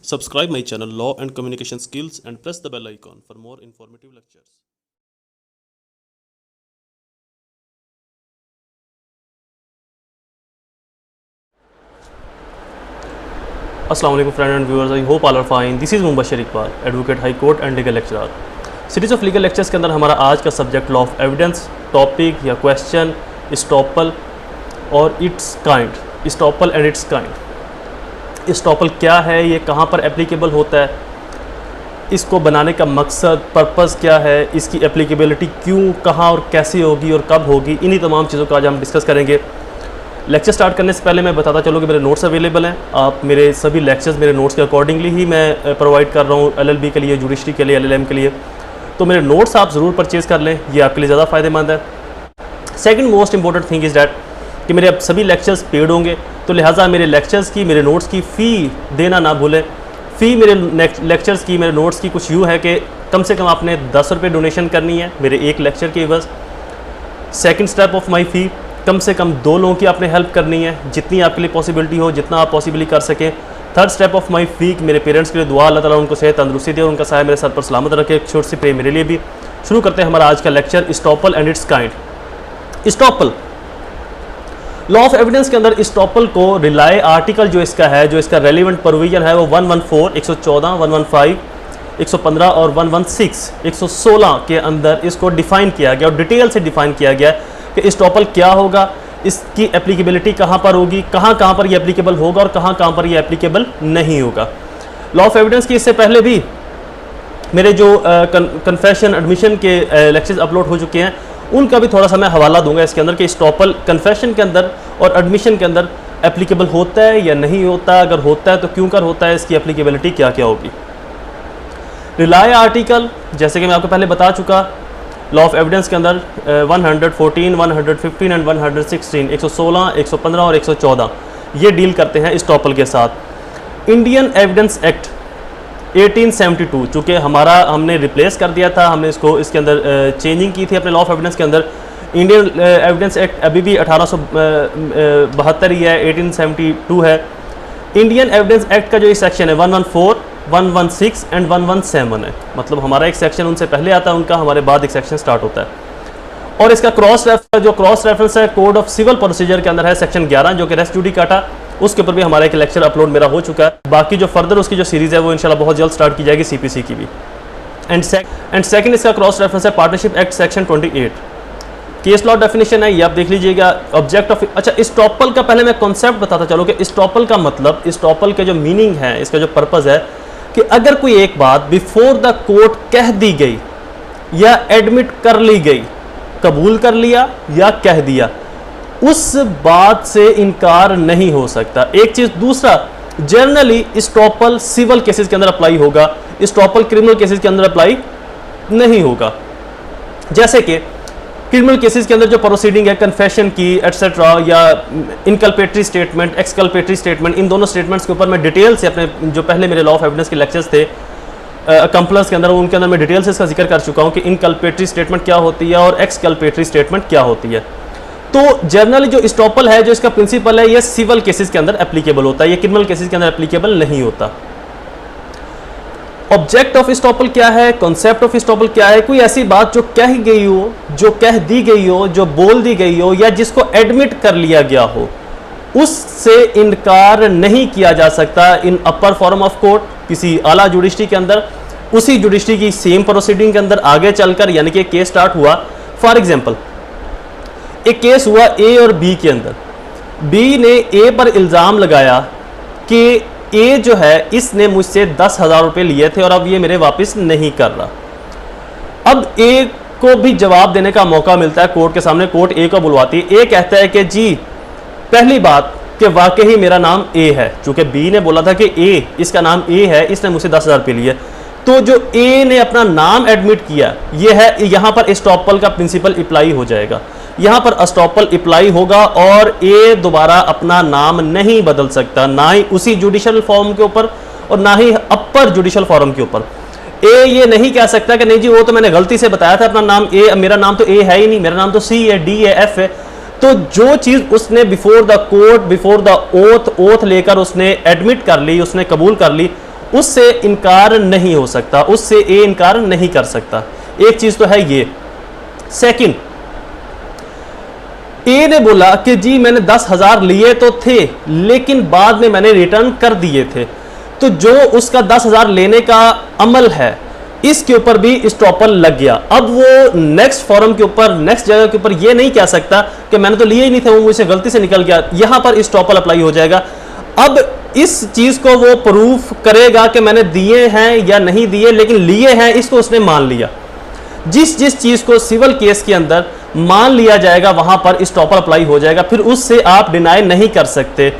Subscribe my channel Law and Communication Skills and press the bell icon for more informative lectures. Assalamu alaikum friends and viewers, I hope all are fine. This is Mubashir Iqbal, Advocate High Court and Legal Lecturer. Series of legal lectures के अंदर हमारा आज का subject law of evidence, topic या question estoppel और its kind, estoppel and its kind. Estoppel क्या है, ये कहाँ पर एप्लीकेबल होता है, इसको बनाने का मकसद पर्पस क्या है, इसकी एप्लीकेबिलिटी क्यों, कहाँ और कैसे होगी और कब होगी, इन्हीं तमाम चीज़ों का आज हम डिस्कस करेंगे। लेक्चर स्टार्ट करने से पहले मैं बताता चलूँ कि मेरे नोट्स अवेलेबल हैं। आप मेरे सभी लेक्चर्स मेरे नोट्स के अकॉर्डिंगली ही मैं प्रोवाइड कर रहा हूँ, LLB के लिए, जुडिशरी के लिए, LLM के लिए। तो मेरे नोट्स आप ज़रूर परचेज़ कर लें, ये आपके लिए ज़्यादा फ़ायदेमंद है। Second most important thing is that कि मेरे अब सभी लेक्चर्स पेड होंगे, तो लिहाजा मेरे लेक्चर्स की, मेरे नोट्स की फ़ी देना ना भूलें। फ़ी मेरे लेक्चर्स की, मेरे नोट्स की कुछ यूँ है कि कम से कम आपने 10 रुपये डोनेशन करनी है मेरे एक लेक्चर के एवज़। सेकंड स्टेप ऑफ माई फ़ी, कम से कम 2 लोगों की आपने हेल्प करनी है, जितनी आपके लिए पॉसिबिलिटी हो, जितना आप पॉसिबली कर सकें। थर्ड स्टेप ऑफ माई फ़ी, मेरे पेरेंट्स के लिए दुआ, अल्लाह ताला उनको सेहत तंदुरुस्ती दे और उनका साया मेरे सर पर सलामत रखे। एक छोटी सी प्रे मेरे लिए भी। शुरू करते हैं हमारा आज का lecture, estoppel and its kind. Estoppel, law of evidence के अंदर इस्टॉपल को रिलाय आर्टिकल जो इसका है, जो इसका रेलिवेंट प्रोविजन है, वो 114, 114, 115, 115 और 116, 116 के अंदर इसको डिफ़ाइन किया गया और डिटेल से डिफ़ाइन किया गया कि इस्टॉपल क्या होगा, इसकी एप्लीकेबिलिटी कहाँ पर होगी, कहाँ कहाँ पर ये एप्लीकेबल होगा और कहाँ कहाँ पर ये एप्लीकेबल नहीं होगा। लॉ ऑफ एविडेंस की इससे पहले भी मेरे जो कन्फेशन एडमिशन के लेक्चर्स अपलोड हो चुके हैं, उनका भी थोड़ा सा मैं हवाला दूंगा इसके अंदर कि इस्टॉपल कन्फेशन के अंदर और एडमिशन के अंदर एप्लीकेबल होता है या नहीं होता, अगर होता है तो क्यों कर होता है, इसकी एप्लीकेबिलिटी क्या क्या होगी। रिलाय आर्टिकल, जैसे कि मैं आपको पहले बता चुका, लॉ ऑफ एविडेंस के अंदर 114, 115 एंड 116, 116, 115 और 114 ये डील करते हैं इस्टॉपल के साथ। इंडियन एविडेंस एक्ट 1872, चूँकि हमने रिप्लेस कर दिया था, हमने इसके अंदर चेंजिंग की थी अपने लॉ ऑफ एविडेंस के अंदर। इंडियन एविडेंस एक्ट अभी भी 1872 ही है, 1872 है। इंडियन एविडेंस एक्ट का जो सेक्शन है 114, 116 एंड 117 है, मतलब हमारा एक सेक्शन उनसे पहले आता है, उनका हमारे बाद एक सेक्शन स्टार्ट होता है। और इसका क्रॉस रेफरेंस है कोड ऑफ सिविल प्रोसीजर के अंदर है सेक्शन 11, जो कि रेस जुडिकाटा, उसके ऊपर भी हमारा एक लेक्चर अपलोड मेरा हो चुका है। बाकी जो फर्दर उसकी जो सीरीज़ है वो इंशाल्लाह बहुत जल्द स्टार्ट की जाएगी, CPC की भी। एंड सेकंड इसका क्रॉस रेफरेंस है partnership act section 28। Case law definition है, ये आप देख लीजिएगा। ऑब्जेक्ट ऑफ, अच्छा इस्टॉपल का पहले मैं कॉन्सेप्ट बताता चलूँ कि इस्टॉपल का मतलब, इस्टॉपल के जो मीनिंग है, इसका जो पर्पज़ है कि अगर कोई एक बात बिफोर द कोर्ट कह दी गई या एडमिट कर ली गई, कबूल कर लिया या कह दिया, उस बात से इनकार नहीं हो सकता। एक चीज़। दूसरा, जनरली इस्टॉपल सिविल केसेस के अंदर अप्लाई होगा, इस्टॉपल क्रिमिनल केसेस के अंदर अप्लाई नहीं होगा। जैसे कि क्रिमिनल केसेस के अंदर जो प्रोसीडिंग है कन्फेशन की एटसेट्रा, या इनकल्पेटरी स्टेटमेंट, एक्सकल्पेटरी स्टेटमेंट, इन दोनों स्टेटमेंट्स के ऊपर मैं डिटेल से अपने जो पहले मेरे लॉ ऑफ एविडेंस के लेक्चर्स थे कंप्लेंस के अंदर, उनके अंदर मैं डिटेल से इसका जिक्र कर चुका हूँ कि इनकल्पेटरी स्टेटमेंट क्या होती है और एक्सकल्पेटरी स्टेटमेंट क्या होती है। तो जनरली जो इस्टॉपल है, जो इसका प्रिंसिपल है, ये सिविल केसेस के अंदर एप्लीकेबल होता है, ये क्रिमिनल केसेस के अंदर एप्लीकेबल नहीं होता। ऑब्जेक्ट ऑफ इस्टॉपल क्या है, कॉन्सेप्ट ऑफ इस्टॉपल क्या है, कोई ऐसी बात जो कह गई हो, जो कह दी गई हो, जो बोल दी गई हो, या जिसको एडमिट कर लिया गया हो, उससे इनकार नहीं किया जा सकता इन अपर फॉर्म ऑफ कोर्ट, किसी आला जुडिशरी के अंदर, उसी जुडिशरी की सेम प्रोसीडिंग के अंदर आगे चलकर, यानी कि केस स्टार्ट हुआ। फॉर एग्जाम्पल, एक केस हुआ A और B के अंदर। B ने A पर इल्ज़ाम लगाया कि A जो है, इसने मुझसे 10,000 रुपये लिए थे और अब ये मेरे वापस नहीं कर रहा। अब A को भी जवाब देने का मौका मिलता है कोर्ट के सामने, कोर्ट A को बुलवाती है। A कहता है कि जी, पहली बात कि वाकई मेरा नाम A है, चूँकि B ने बोला था कि A, इसका नाम A है, इसने मुझसे 10,000 रुपये लिए, तो जो A ने अपना नाम एडमिट किया, ये है, यहाँ पर इस्टॉपल का प्रिंसिपल अप्लाई हो जाएगा। यहाँ पर इस्टॉपल अप्लाई होगा और A दोबारा अपना नाम नहीं बदल सकता, ना ही उसी जुडिशल फॉर्म के ऊपर और ना ही अपर जुडिशल फॉर्म के ऊपर। A ये नहीं कह सकता कि नहीं जी वो तो मैंने गलती से बताया था अपना नाम A, मेरा नाम तो A है ही नहीं, मेरा नाम तो C है, D है, F है। तो जो चीज़ उसने before the court, before the oath लेकर उसने एडमिट कर ली, उसने कबूल कर ली, उससे इनकार नहीं हो सकता, उससे ए इनकार नहीं कर सकता। एक चीज तो है ये। सेकंड, ए ने बोला कि जी मैंने 10,000 लिए तो थे लेकिन बाद में मैंने रिटर्न कर दिए थे, तो जो उसका 10,000 लेने का अमल है इसके ऊपर भी स्टॉपल लग गया। अब वो नेक्स्ट फॉर्म के ऊपर, नेक्स्ट जगह के ऊपर ये नहीं कह सकता कि मैंने तो लिए ही नहीं थे, वो मुझसे गलती से निकल गया, यहां पर स्टॉपल अप्लाई हो जाएगा। अब इस चीज को वो प्रूफ करेगा कि मैंने दिए हैं या नहीं दिए, लेकिन लिए हैं इसको उसने मान लिया। जिस जिस चीज को सिविल केस के अंदर मान लिया जाएगा वहां पर स्टॉपल अप्लाई हो जाएगा, फिर उससे आप डिनाई नहीं कर सकते।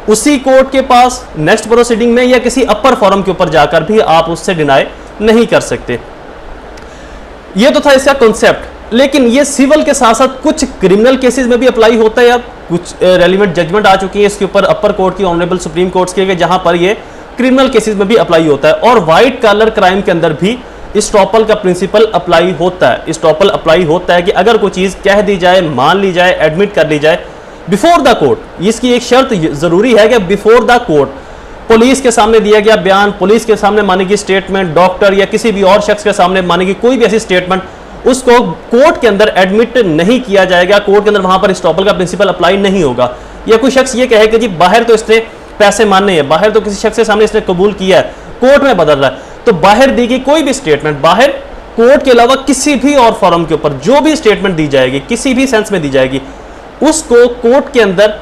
उसी कोर्ट के पास नेक्स्ट प्रोसीडिंग में या किसी अपर फॉरम के ऊपर जाकर भी आप उससे डिनाई नहीं कर सकते। ये तो था इसका कॉन्सेप्ट, लेकिन ये सिविल के साथ साथ कुछ क्रिमिनल केसेस में भी अप्लाई होता है। अब कुछ रेलिवेंट जजमेंट आ चुकी है इसके ऊपर अपर कोर्ट की, ऑनरेबल सुप्रीम कोर्ट के, जहां पर ये क्रिमिनल केसेस में भी अप्लाई होता है। और व्हाइट कॉलर क्राइम के अंदर भी स्टॉपल का प्रिंसिपल अप्लाई होता है। स्टॉपल अप्लाई होता है कि अगर कोई चीज कह दी जाए, मान ली जाए, एडमिट कर ली जाए बिफोर द कोर्ट, इसकी एक शर्त जरूरी है कि बिफोर द कोर्ट, पुलिस के सामने दिया गया बयान, पुलिस के सामने मानी गई स्टेटमेंट, डॉक्टर या किसी भी और शख्स के सामने मानी गई कोई भी ऐसी स्टेटमेंट, उसको कोर्ट के अंदर एडमिट नहीं किया जाएगा। कोर्ट के अंदर वहां पर स्टॉपल का प्रिंसिपल अप्लाई नहीं होगा। या कोई शख्स ये कहे कि जी बाहर तो इसने पैसे मानने हैं, बाहर तो किसी शख्स के सामने इसने कबूल किया है, कोर्ट में बदल रहा है, तो बाहर दी गई कोई भी स्टेटमेंट, बाहर कोर्ट के अलावा किसी भी और फॉरम के ऊपर जो भी स्टेटमेंट दी जाएगी, किसी भी सेंस में दी जाएगी, उसको कोर्ट के अंदर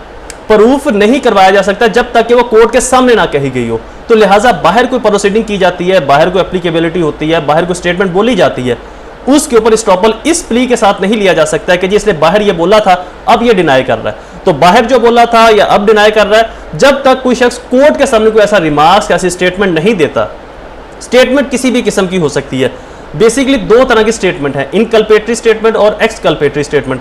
प्रूफ नहीं करवाया जा सकता जब तक कि वो कोर्ट के सामने ना कही गई हो। तो लिहाजा बाहर कोई प्रोसीडिंग की जाती है, बाहर कोई एप्लीकेबिलिटी होती है, बाहर कोई स्टेटमेंट बोली जाती है, उसके ऊपर स्टॉपल इस प्ली के साथ नहीं लिया जा सकता है कि जी इसने बाहर ये बोला था अब ये डिनाई कर रहा है। तो बाहर जो बोला था या अब डिनाई कर रहा है, जब तक कोई शख्स कोर्ट के सामने कोई ऐसा रिमार्क्स, ऐसी स्टेटमेंट नहीं देता। स्टेटमेंट किसी भी किस्म की हो सकती है। बेसिकली दो तरह की स्टेटमेंट है, इनकल्पेटरी स्टेटमेंट और एक्सकल्पेटरी स्टेटमेंट।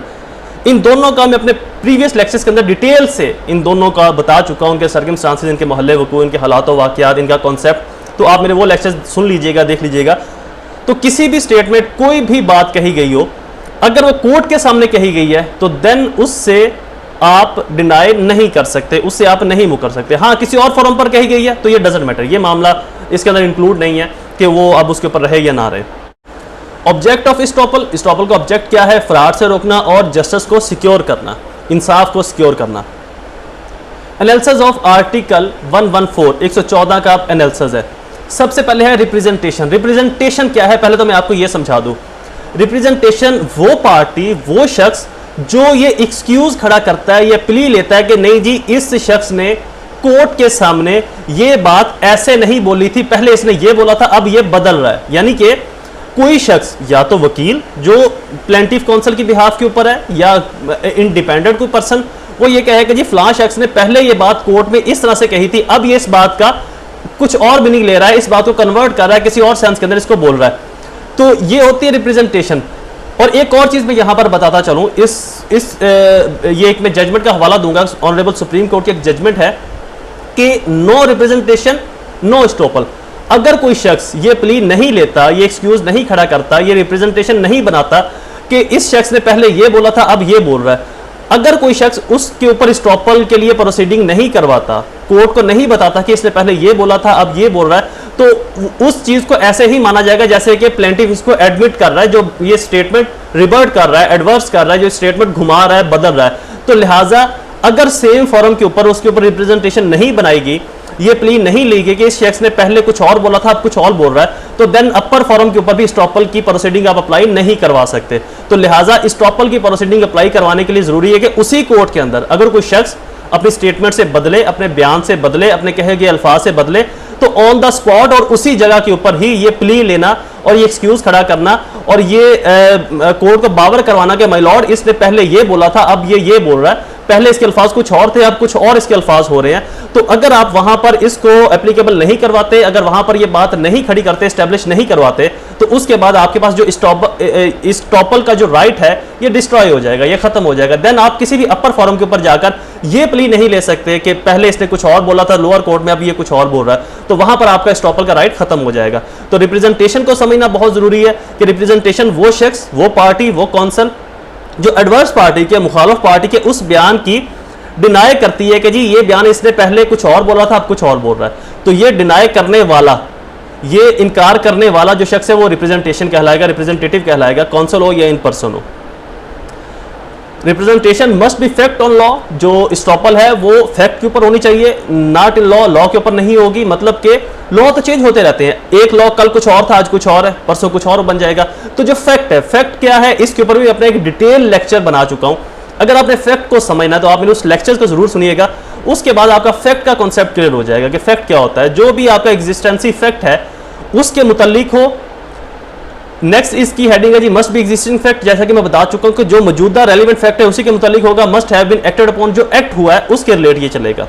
इन दोनों का मैं अपने प्रीवियस लेक्चर्स के अंदर डिटेल से इन दोनों का बता चुका हूं, उनके सर्कमस्टांसेस, इनके मोहल्ले वकूअ, इनके हालात वाक़यात, इनका कॉन्सेप्ट। तो आप मेरे वो लेक्चर्स सुन लीजिएगा, देख लीजिएगा। तो किसी भी स्टेटमेंट, कोई भी बात कही गई हो, अगर वो कोर्ट के सामने कही गई है तो देन उससे आप डिनाई नहीं कर सकते, उससे आप नहीं मुकर सकते। हाँ, किसी और फॉरम पर कही गई है तो ये डजंट मैटर, ये मामला इसके अंदर इंक्लूड नहीं है कि वो अब उसके ऊपर रहे या ना रहे। ऑब्जेक्ट ऑफ स्टॉपल, स्टॉपल का ऑब्जेक्ट क्या है? फ्रॉड से रोकना और जस्टिस को सिक्योर करना, इंसाफ को सिक्योर करना। एनालिसिस ऑफ आर्टिकल 114, 114 का एनालिसिस है। सबसे पहले है रिप्रेजेंटेशन। रिप्रेजेंटेशन क्या है पहले तो मैं आपको यह समझा दूं। रिप्रेजेंटेशन वो पार्टी, वो शख्स जो ये एक्सक्यूज खड़ा करता है, ये प्ली लेता है कि नहीं जी इस शख्स ने कोर्ट के सामने ये बात ऐसे नहीं बोली थी, पहले इसने ये बोला था, अब ये बदल रहा है। यानी कि कोई शख्स, या तो वकील जो प्लेंटिफ काउंसिल की बिहाफ के ऊपर है, या इंडिपेंडेंट कोई पर्सन, वो ये कहे कि जी फलां शख्स ने पहले ये बात कोर्ट में इस तरह से कही थी, अब ये इस बात का कुछ और मीनिंग ले रहा है, इस बात को कन्वर्ट कर रहा है, किसी और सेंस के अंदर इसको बोल रहा है। तो ये होती है रिप्रेजेंटेशन। और एक और चीज मैं यहां पर बताता चलूं, ये एक मैं जजमेंट का हवाला दूंगा, ऑनरेबल सुप्रीम कोर्ट की एक जजमेंट है कि नो रिप्रेजेंटेशन नो स्टॉपल। अगर कोई शख्स ये प्ली नहीं लेता, ये एक्सक्यूज नहीं खड़ा करता, ये रिप्रेजेंटेशन नहीं बनाता कि इस शख्स ने पहले ये बोला था अब ये बोल रहा है, अगर कोई शख्स उसके ऊपर स्टॉपल के लिए प्रोसीडिंग नहीं करवाता, कोर्ट को नहीं बताता कि इसने पहले ये बोला था अब ये बोल रहा है, तो उस चीज को ऐसे ही माना जाएगा जैसे कि प्लेंटिफ इसको एडमिट कर रहा है, जो ये स्टेटमेंट रिवर्ट कर रहा है, एडवर्स कर रहा है, जो स्टेटमेंट घुमा रहा है, बदल रहा है। तो लिहाजा अगर सेम फॉरम के ऊपर उसके ऊपर रिप्रेजेंटेशन नहीं बनाएगी, ये प्ली नहीं ली गई कि इस शख्स ने पहले कुछ और बोला था अब कुछ और बोल रहा है, तो देन अपर फॉरम के ऊपर भी स्टॉपल की प्रोसीडिंग आप अप्लाई नहीं करवा सकते। तो लिहाजा स्टॉपल की प्रोसीडिंग अप्लाई करवाने के लिए जरूरी है कि उसी कोर्ट के अंदर अगर कोई शख्स अपनी स्टेटमेंट से बदले, अपने बयान से बदले, अपने कहे गए अल्फाज से बदले, तो ऑन द स्पॉट और उसी जगह के ऊपर ही ये प्ली लेना और ये एक्सक्यूज खड़ा करना और ये कोर्ट को बावर करवाना कि माय लॉर्ड इसने पहले ये बोला था अब ये बोल रहा है, पहले इसके अल्फाज कुछ और थे अब कुछ और इसके अल्फाज हो रहे हैं। तो अगर आप वहां पर इसको एप्लीकेबल नहीं करवाते, अगर वहां पर ये बात नहीं खड़ी करते, एस्टेब्लिश नहीं करवाते, तो उसके बाद आपके पास जो स्टॉपल का जो राइट है ये डिस्ट्रॉय हो जाएगा, ये खत्म हो जाएगा। देन आप किसी भी अपर फॉरम के ऊपर जाकर ये प्ली नहीं ले सकते कि पहले इसने कुछ और बोला था लोअर कोर्ट में अब ये कुछ और बोल रहा है, तो वहां पर आपका स्टॉपल का राइट खत्म हो जाएगा। तो रिप्रेजेंटेशन को समझना बहुत जरूरी है कि रिप्रेजेंटेशन वो शख्स, वो पार्टी, वो कौंसल जो एडवर्स पार्टी के, मुखालिफ पार्टी के उस बयान की डिनाई करती है कि जी ये बयान इसने पहले कुछ और बोला था, अब कुछ और बोल रहा है, तो ये डिनाई करने वाला, ये इनकार करने वाला जो शख्स है वो रिप्रेजेंटेशन कहलाएगा, रिप्रेजेंटेटिव कहलाएगा, कौंसल हो या इन पर्सन हो। Representation must be fact on law, जो स्टॉपल है वो फैक्ट के ऊपर होनी चाहिए, नॉट इन लॉ, लॉ के ऊपर नहीं होगी। मतलब कि लॉ तो चेंज होते रहते हैं, एक लॉ कल कुछ और था, आज कुछ और है, परसों कुछ और बन जाएगा। तो जो फैक्ट है, फैक्ट क्या है, इसके ऊपर भी अपना एक डिटेल लेक्चर बना चुका हूं। अगर आपने फैक्ट को समझना है तो आप मेरे उस लेक्चर को जरूर सुनिएगा, उसके बाद आपका फैक्ट का कॉन्सेप्ट क्लियर हो जाएगा कि फैक्ट क्या होता है। जो भी आपका एग्जिस्टेंसी फैक्ट है उसके मुतालिक हो। नेक्स्ट इसकी हेडिंग है जी मस्ट बी एग्जिस्टिंग फैक्ट, जैसा कि मैं बता चुका हूं कि जो मौजूदा रेलेवेंट फैक्ट है उसी के मुतालिक होगा। Must have been acted upon, जो एक्ट हुआ है उसके रिलेट ये चलेगा।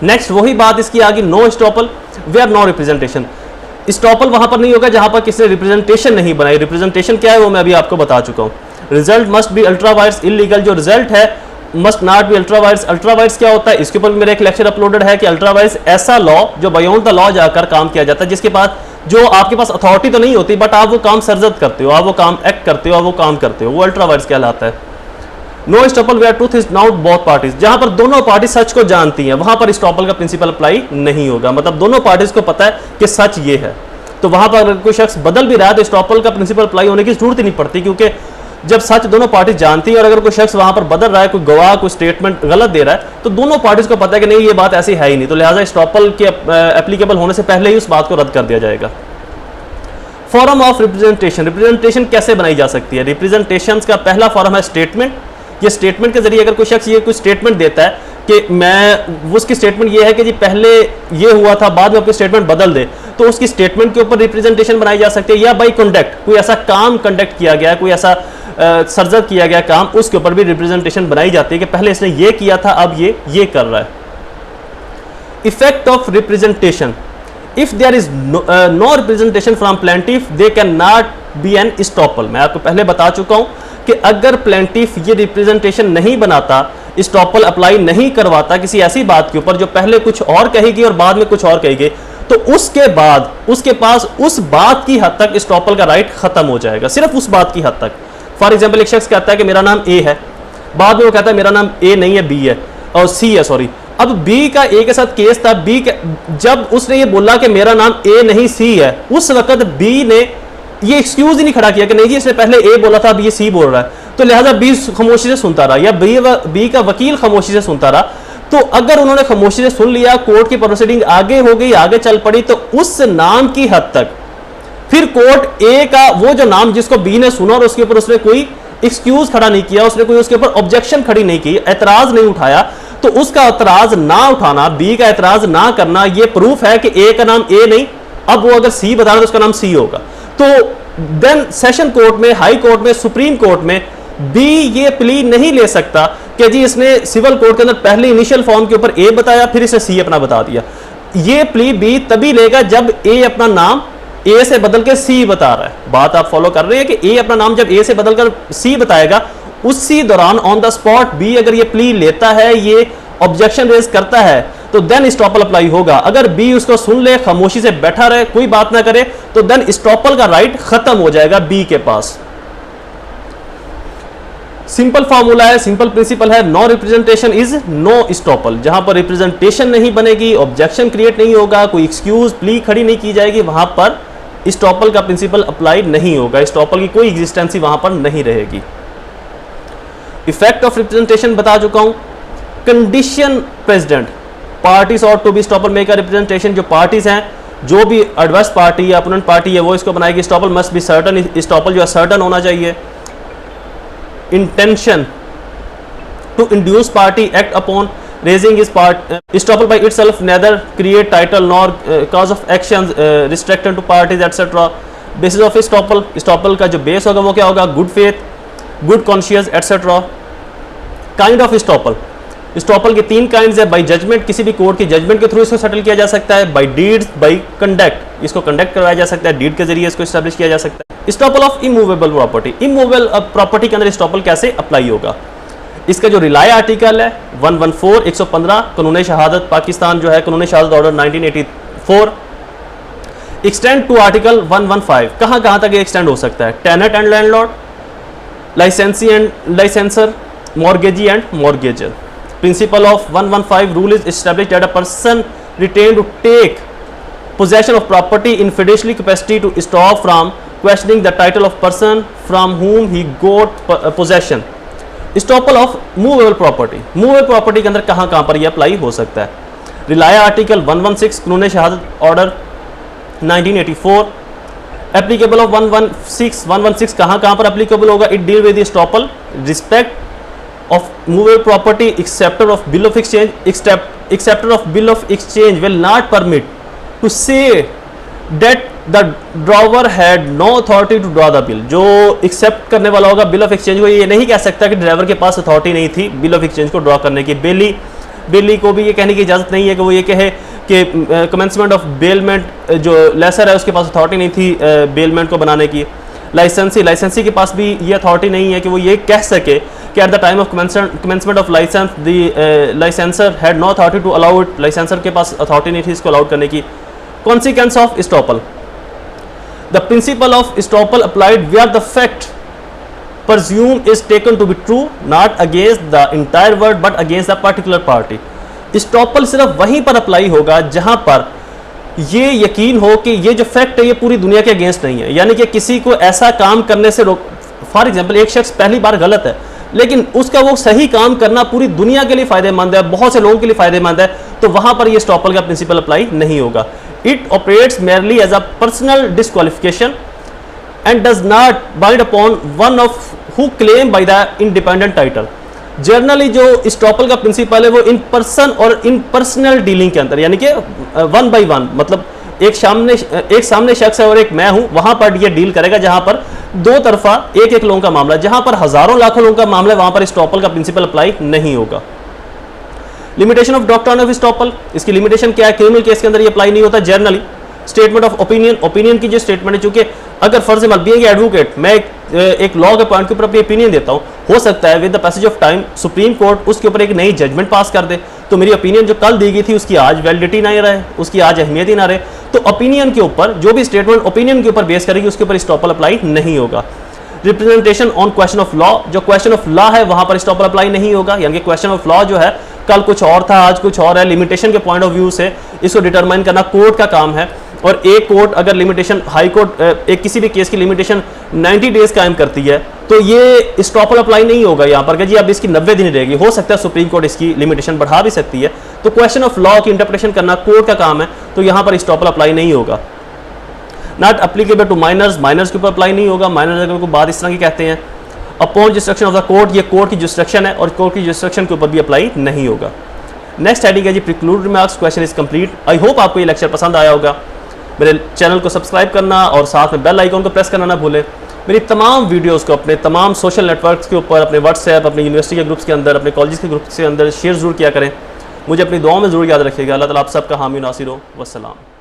नेक्स्ट वही बात इसकी आगे, no estoppel where no representation. Estoppel वहां पर नहीं होगा जहां पर किसी ने रिप्रेजेंटेशन नहीं बनाई। रिप्रेजेंटेशन क्या है वो मैं अभी आपको बता चुका हूं। Result must be ultra vires illegal, जो रिजल्ट है must not be ultra vires. Ultra vires क्या होता है, इसके ऊपर मेरा एक लेक्चर अपलोडेड है कि अल्ट्रा वायर्स ऐसा लॉ जो बियॉन्ड द लॉ जाकर काम किया जाता है, जिसके पास जो आपके पास अथॉरिटी तो नहीं होती बट आप वो काम सरजद करते हो, आप वो काम एक्ट करते हो, आप वो काम करते हो, वो अल्ट्रा वायर्स कहलाता है। No estoppel where truth is known both parties, जहां पर दोनों पार्टी सच को जानती हैं वहां पर स्टॉपल का प्रिंसिपल अप्लाई नहीं होगा। मतलब दोनों पार्टीज को पता है कि सच ये है, तो वहां पर अगर कोई शख्स बदल भी रहा है तो स्टॉपल का प्रिंसिपल अप्लाई होने की जरूरत ही नहीं पड़ती, क्योंकि जब सच दोनों पार्टी जानती है और अगर कोई शख्स वहां पर बदल रहा है, कोई गवाह कोई स्टेटमेंट गलत दे रहा है, तो दोनों पार्टीज को पता है कि नहीं ये बात ऐसी है ही नहीं, तो लिहाजा स्टॉपल के एप्लीकेबल होने से पहले ही उस बात को रद्द कर दिया जाएगा। फॉर्म ऑफ रिप्रेजेंटेशन, रिप्रेजेंटेशन कैसे बनाई जा सकती है। रिप्रेजेंटेशन का पहला फॉर्म है स्टेटमेंट। ये स्टेटमेंट के जरिए अगर कोई शख्स ये कोई स्टेटमेंट देता है कि मैं, उसकी स्टेटमेंट ये है कि जी पहले ये हुआ था, बाद में अपनी स्टेटमेंट बदल दे, तो उसकी स्टेटमेंट के ऊपर रिप्रेजेंटेशन बनाई जा सकती है। या बाई कंडक्ट, कोई ऐसा काम कंडक्ट किया गया, कोई ऐसा सरजद किया गया काम, उसके ऊपर भी रिप्रेजेंटेशन बनाई जाती है कि पहले इसने ये किया था, अब ये कर रहा है। Effect of representation, if there is no representation from plaintiff they can not be an estoppel. मैं आपको पहले बता चुका हूं कि अगर प्लेंटिफ ये रिप्रेजेंटेशन नहीं बनाता, स्टॉपल अप्लाई नहीं करवाता किसी ऐसी बात के ऊपर जो पहले कुछ और कहेगी और बाद में कुछ और कहेगी, तो उसके बाद उसके पास उस बात की हद तक स्टॉपल का राइट खत्म हो जाएगा, सिर्फ उस बात की हद तक। फॉर एग्जाम्पल एक शख्स कहता है कि मेरा नाम ए है, बाद में वो कहता है मेरा नाम ए नहीं है बी है और सी है, सॉरी। अब बी का ए के साथ केस था, जब उसने ये बोला कि मेरा नाम ए नहीं सी है, उस वक्त बी ने ये एक्सक्यूज ही नहीं खड़ा किया कि नहीं जी इसने पहले ए बोला था अब ये सी बोल रहा है, तो लिहाजा बी खामोशी से सुनता रहा, या बी का वकील खामोशी से सुनता रहा। तो अगर उन्होंने खामोशी से सुन लिया, कोर्ट की प्रोसीडिंग आगे हो गई, आगे चल पड़ी, तो उस नाम की हद तक फिर कोर्ट ए का वो जो नाम जिसको बी ने सुना और उसके ऊपर उसने कोई एक्सक्यूज खड़ा नहीं किया, उसने कोई उसके ऊपर ऑब्जेक्शन खड़ी नहीं की, एतराज नहीं उठाया, तो उसका एतराज ना उठाना, बी का एतराज ना करना, ये प्रूफ है कि ए का नाम ए नहीं, अब वो अगर सी बता रहा तो उसका नाम सी होगा। तो देन सेशन कोर्ट में, हाई कोर्ट में, सुप्रीम कोर्ट में बी ये प्ली नहीं ले सकता कि जी इसने सिविल कोर्ट के अंदर पहले इनिशियल फॉर्म के ऊपर ए बताया फिर इसने सी अपना बता दिया। ये प्ली बी तभी लेगा जब ए अपना नाम ए से बदल के सी बता रहा है। बात आप फॉलो कर रहे हैं कि ए अपना नाम जब ए से बदलकर सी बताएगा, उसी दौरान ऑन द स्पॉट बी अगर ये प्ली लेता है, ये ऑब्जेक्शन रेज करता है, तो देन स्टॉपल अप्लाई होगा। अगर बी उसको सुन ले, खामोशी से बैठा रहे, कोई बात ना करे, तो देन स्टॉपल का राइट खत्म हो जाएगा बी के पास। सिंपल फॉर्मूला है, सिंपल प्रिंसिपल है, no representation is no estoppel. जहां पर रिप्रेजेंटेशन नहीं बनेगी, ऑब्जेक्शन क्रिएट नहीं होगा, कोई एक्सक्यूज प्ली खड़ी नहीं की जाएगी, वहां पर स्टॉपल का प्रिंसिपल अप्लाई नहीं होगा, स्टॉपल की कोई एग्जिस्टेंसी वहां पर नहीं रहेगी। इफेक्ट ऑफ रिप्रेजेंटेशन बता चुका हूं। कंडीशन प्रेसिडेंट, पार्टीज और to be estoppel make a representation. जो पार्टीज हैं, जो भी एडवर्स पार्टी या अपोनेंट पार्टी है वो इसको बनाएगी। Estoppel must be certain, estoppel जो है सर्टन होना चाहिए। Intention to induce party act upon raising is part estoppel by itself neither create title nor cause of action restricted to parties etc. basis of estoppel का जो base होगा वो क्या होगा, good faith, good conscious etc. Kind of estoppel के तीन kinds है। By judgement, किसी भी कोर्ट की जजमेंट के थ्रू इसको सेटल किया जा सकता है। बाई डीड्स, बाई कंडक्ट, इसको कंडक्ट करवाया जा सकता है, डीड के जरिए इसको एस्टैब्लिश किया जा सकता है। estoppel of immovable property, immovable property के अंदर estoppel कैसे अप्लाई होगा। इसका जो रिलाय आर्टिकल है 114 115 कानून शहादत पाकिस्तान जो है, कानून शहादत ऑर्डर 1984, एक्सटेंड टू आर्टिकल 115, कहां कहां तक ये एक्सटेंड हो सकता है। टेनेंट एंड लैंडलॉर्ड, लाइसेंसी and licensor, mortgagee and mortgagor. principle of 115 rule is established that a person retained to take possession of property in fiduciary capacity to stop from questioning the title of person from whom he got possession. Estoppel of movable property. movable property के अंदर कहाँ कहाँ पर ये apply हो सकता है? रिलाया article 116 कानून शहादत ऑर्डर 1984. एप्लीकेबल ऑफ 116 कहाँ कहाँ पर एप्लीकेबल होगा? It deal with estoppel respect of movable property. Acceptor of bill of exchange will not permit to say that the drawer had no authority to draw the bill. जो accept करने वाला होगा bill of exchange को, ये नहीं कह सकता कि ड्राइवर के पास अथॉरिटी नहीं थी बिल ऑफ एक्सचेंज को ड्रॉ करने की. बेली को भी ये कहने की इजाज़त नहीं है कि वो ये कहे कि कमेंसमेंट ऑफ बेलमेंट जो लेसर है उसके पास अथॉरिटी नहीं थी बेलमेंट को बनाने की. लाइसेंसी के पास भी ये अथॉरिटी नहीं है कि वो ये कह सके कि at the time of commencement of licence the licensor had no authority to allow it. Licensor के पास अथॉरिटी नहीं थी इसको अलाउड करने की. Consequence of estoppel. The principle of estoppel applied where the fact presumed is taken to be true not against the entire world but against a particular party. Estoppel सिर्फ वहीं पर अप्लाई होगा जहां पर ये यकीन हो कि ये जो फैक्ट है ये पूरी दुनिया के अगेंस्ट नहीं है, यानी कि किसी को ऐसा काम करने से रोक. फॉर एग्जाम्पल एक शख्स पहली बार गलत है लेकिन उसका वो सही काम करना पूरी दुनिया के लिए फायदेमंद है, बहुत से लोगों के लिए फायदेमंद है, तो वहां पर ये एस्टॉपल का प्रिंसिपल अप्लाई नहीं होगा. It operates merely as a personal disqualification and does not bind upon one of who claim by the independent title. Generally जो एस्टॉपल का प्रिंसिपल है वो इन पर्सन और इन पर्सनल डीलिंग के अंदर, यानी कि 1 by 1, मतलब एक सामने शख्स है और एक मैं हूं, वहां पर ये डील करेगा जहां पर दो तरफा एक लोगों का मामला. जहां पर हजारों लाखों लोगों का मामला है वहां पर एस्टॉपल का प्रिंसिपल अप्लाई नहीं होगा. Limitation of doctrine of estoppel. इसकी लिमिटेशन क्या है? क्रिमिनल केस के अंदर ये अप्लाई नहीं होता जनरली. स्टेटमेंट ऑफ ओपिनियन की जो स्टेटमेंट है, चूंकि अगर फर्ज बीइंग एडवोकेट मैं एक लॉ के पॉइंट के ऊपर अपनी ओपिनियन देता हूं, हो सकता है with the passage of time supreme court उसके ऊपर एक नई जजमेंट पास कर दे, तो मेरी ओपिनियन जो कल दी गई थी उसकी आज वैलिडिटी नहीं रहे, उसकी आज अहमियत ही ना रहे. तो ओपिनियन के ऊपर जो भी स्टेटमेंट ओपिनियन के ऊपर बेस करेगी उसके ऊपर एस्टॉपल अप्लाई नहीं होगा. Representation on question of law. जो क्वेश्चन ऑफ लॉ है वहां पर एस्टॉपल अप्लाई नहीं होगा, यानी कि क्वेश्चन ऑफ लॉ जो है कल कुछ और था आज कुछ और है. लिमिटेशन के पॉइंट ऑफ व्यू से इसको डिटरमाइन करना कोर्ट का काम है, और एक कोर्ट अगर लिमिटेशन हाई कोर्ट एक किसी भी केस की लिमिटेशन 90 डेज कायम करती है तो ये एस्टॉपल अप्लाई नहीं होगा यहाँ पर कि जी अब इसकी 90 दिन रहेगी. हो सकता है सुप्रीम कोर्ट इसकी लिमिटेशन बढ़ा भी सकती है, तो क्वेश्चन ऑफ लॉ की इंटरप्रिटेशन करना कोर्ट का काम है, तो यहाँ पर एस्टॉपल अप्लाई नहीं होगा. नॉट एप्लीकेबल टू माइनर्स के ऊपर अप्लाई नहीं होगा. माइनर्स अगर कोई बात इस तरह की कहते हैं upon jurisdiction of the court, ये कोर्ट की जुरिस्डिक्शन है और कोर्ट की जुरिस्डिक्शन के ऊपर भी अप्लाई नहीं होगा. नेक्स्ट हेडिंग है जी preclude remarks. Question is complete. I hope आपको ये लेक्चर पसंद आया होगा. मेरे चैनल को सब्सक्राइब करना और साथ में बेल आइकॉन को प्रेस करना ना भूलें. मेरी तमाम वीडियोस को अपने तमाम सोशल नेटवर्क्स के ऊपर, अपने व्हाट्सएप, अपने यूनिवर्सिटी के ग्रुप्स के अंदर, अपने कॉलेज के ग्रुप्स के अंदर शेयर जरूर किया करें. मुझे अपनी दुआओं में जरूर याद रखिएगा. अल्लाह ताला आप सबका हामी नासिर हो. वस्सलाम.